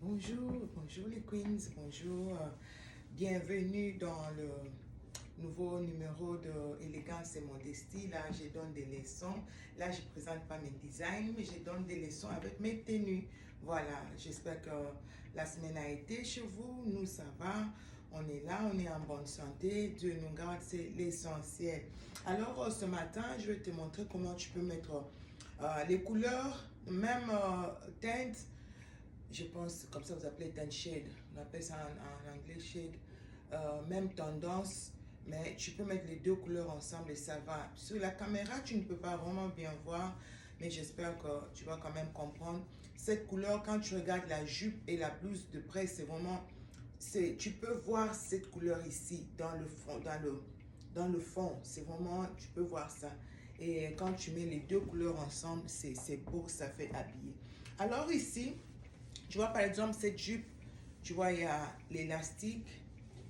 Bonjour, bonjour les queens, bonjour, bienvenue dans le nouveau numéro de Élégance et Modestie. Là, je donne des leçons. Là, je ne présente pas mes designs, mais je donne des leçons avec mes tenues. Voilà, j'espère que la semaine a été chez vous. Nous, ça va. On est là, on est en bonne santé. Dieu nous garde, c'est l'essentiel. Alors, ce matin, je vais te montrer comment tu peux mettre les couleurs, même teintes. Je pense, comme ça vous appelez tan shade, on appelle ça en anglais shade, même tendance, mais tu peux mettre les deux couleurs ensemble et ça va. Sur la caméra, tu ne peux pas vraiment bien voir, mais j'espère que tu vas quand même comprendre. Cette couleur, quand tu regardes la jupe et la blouse de près, c'est vraiment, tu peux voir cette couleur ici, dans le fond, dans le fond, c'est vraiment, tu peux voir ça. Et quand tu mets les deux couleurs ensemble, c'est beau, ça fait habiller. Alors ici, tu vois, par exemple, cette jupe, tu vois, il y a l'élastique.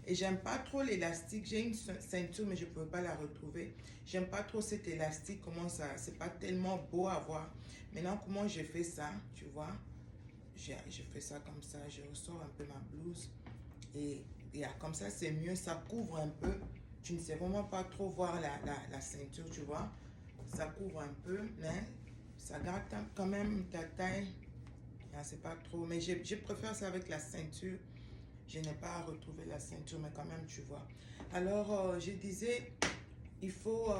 Et j'aime pas trop l'élastique. J'ai une ceinture, mais je ne peux pas la retrouver. J'aime pas trop cet élastique. Comment ça, c'est pas tellement beau à voir. Maintenant, comment j'ai fait ça, tu vois? Je fais ça comme ça. Je ressors un peu ma blouse. Et comme ça, c'est mieux. Ça couvre un peu. Tu ne sais vraiment pas trop voir la ceinture, tu vois? Ça couvre un peu, mais ça garde quand même ta taille. Ah, c'est pas trop, mais je préfère ça avec la ceinture. Je n'ai pas à retrouver la ceinture, mais quand même, tu vois. Alors, je disais, il faut,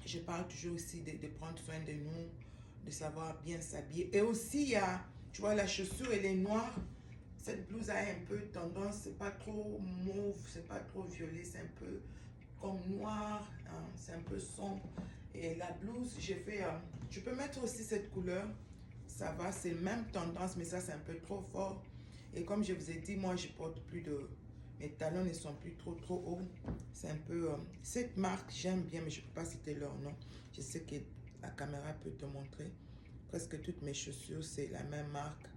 je parle toujours ici de prendre soin de nous, de savoir bien s'habiller. Et aussi, il y a, tu vois, la chaussure, elle est noire. Cette blouse a un peu tendance, c'est pas trop mauve, c'est pas trop violet, c'est un peu comme noir, hein, c'est un peu sombre. Et la blouse, j'ai fait, tu peux mettre aussi cette couleur, ça va, c'est même tendance, mais ça c'est un peu trop fort. Et comme je vous ai dit, moi je porte plus de, mes talons ne sont plus trop hauts. C'est un peu, cette marque j'aime bien, mais je ne peux pas citer leur nom. Je sais que la caméra peut te montrer. Presque toutes mes chaussures, c'est la même marque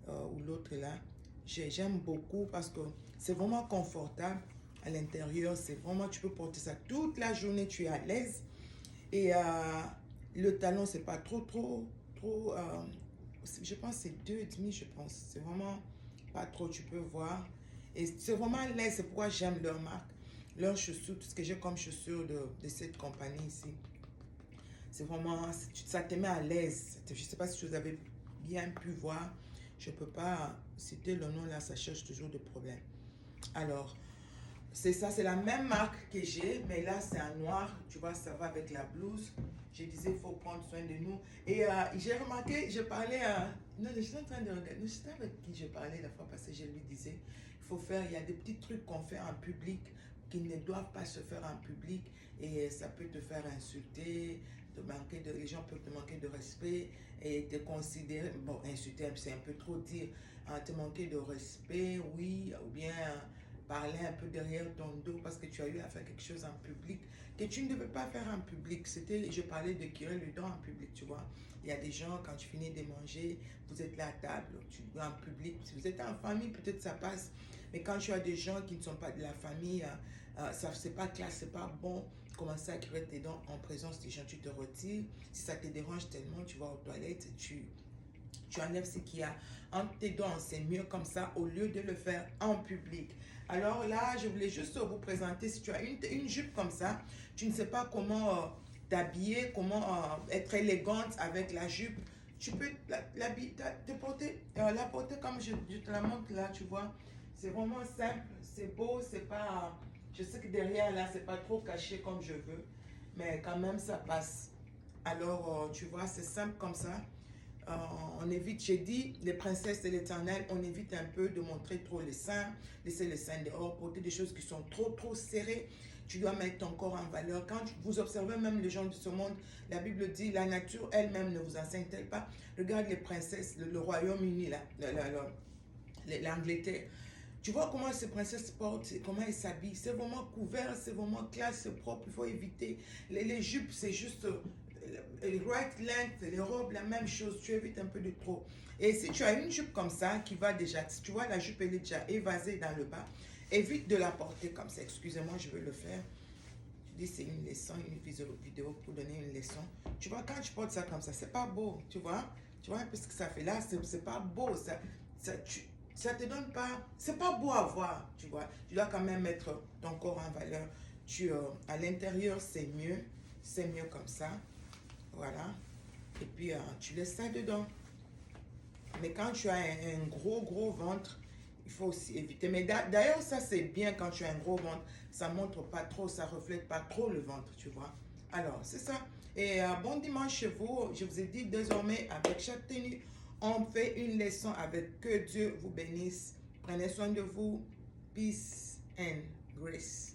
ou l'autre là. J'aime beaucoup parce que c'est vraiment confortable à l'intérieur. C'est vraiment, tu peux porter ça toute la journée, tu es à l'aise. Et le talon, c'est pas trop, je pense que c'est 2,5, je pense. C'est vraiment pas trop, tu peux voir. Et c'est vraiment à l'aise, c'est pourquoi j'aime leur marque. Leurs chaussures, tout ce que j'ai comme chaussures de cette compagnie ici. C'est vraiment, ça te met à l'aise. Je ne sais pas si vous avez bien pu voir. Je ne peux pas citer le nom là, ça cherche toujours des problèmes. Alors, c'est ça, c'est la même marque que j'ai, mais là c'est en noir. Tu vois, ça va avec la blouse. Je disais, il faut prendre soin de nous. Et j'ai remarqué, je parlais à... Non, je suis en train de regarder. Je sais avec qui je parlais la fois passée, je lui disais, il faut faire, il y a des petits trucs qu'on fait en public qui ne doivent pas se faire en public et ça peut te faire insulter, les gens peuvent te manquer de respect et te considérer, bon, insulter, c'est un peu trop dire, te manquer de respect, oui, ou bien parler un peu derrière ton dos parce que tu as eu à faire quelque chose en public que tu ne devais pas faire en public. C'était, je parlais de curer le dent en public, tu vois. Il y a des gens, quand tu finis de manger, vous êtes là à table, tu en public. Si vous êtes en famille, peut-être ça passe. Mais quand tu as des gens qui ne sont pas de la famille, ça c'est pas classe, c'est pas bon. Commencer à curer tes dents en présence des gens, tu te retires. Si ça te dérange tellement, tu vas aux toilettes, tu enlèves ce qu'il y a entre tes dents, c'est mieux comme ça au lieu de le faire en public. Alors là, je voulais juste vous présenter, si tu as une jupe comme ça, tu ne sais pas comment t'habiller, comment être élégante avec la jupe, tu peux la porter comme je te la montre là, tu vois. C'est vraiment simple, c'est beau, c'est pas... Je sais que derrière là, c'est pas trop caché comme je veux, mais quand même ça passe. Alors, tu vois, c'est simple comme ça. Euh, on évite, j'ai dit, les princesses de l'éternel, on évite un peu de montrer trop les seins, laisser les seins dehors, porter des choses qui sont trop serrées. Tu dois mettre ton corps en valeur. Quand vous observez même les gens de ce monde, la Bible dit, la nature elle-même ne vous enseigne-t-elle pas? Regarde les princesses, le Royaume-Uni, l'Angleterre. Tu vois comment ces princesses portent, comment elles s'habillent. C'est vraiment couvert, c'est vraiment classe, c'est propre. Il faut éviter. Les jupes, c'est juste right length, les robes, la même chose. Tu évites un peu de trop. Et si tu as une jupe comme ça qui va déjà, si tu vois la jupe, elle est déjà évasée dans le bas, évite de la porter comme ça. Excusez-moi, je vais le faire. Je dis c'est une leçon, une vidéo pour donner une leçon. Tu vois, quand tu portes ça comme ça, c'est pas beau, tu vois. Tu vois un peu ce que ça fait là, c'est pas beau. ça te donne pas, c'est pas beau à voir, tu vois. Tu dois quand même mettre ton corps en valeur. À l'intérieur, c'est mieux comme ça, voilà. Et puis, tu laisses ça dedans. Mais quand tu as un gros ventre, il faut aussi éviter. Mais d'ailleurs, ça c'est bien quand tu as un gros ventre. Ça montre pas trop, ça reflète pas trop le ventre, tu vois. Alors, c'est ça. Et bon dimanche chez vous. Je vous ai dit désormais, avec chaque tenue, on fait une leçon avec que Dieu vous bénisse. Prenez soin de vous. Peace and grace.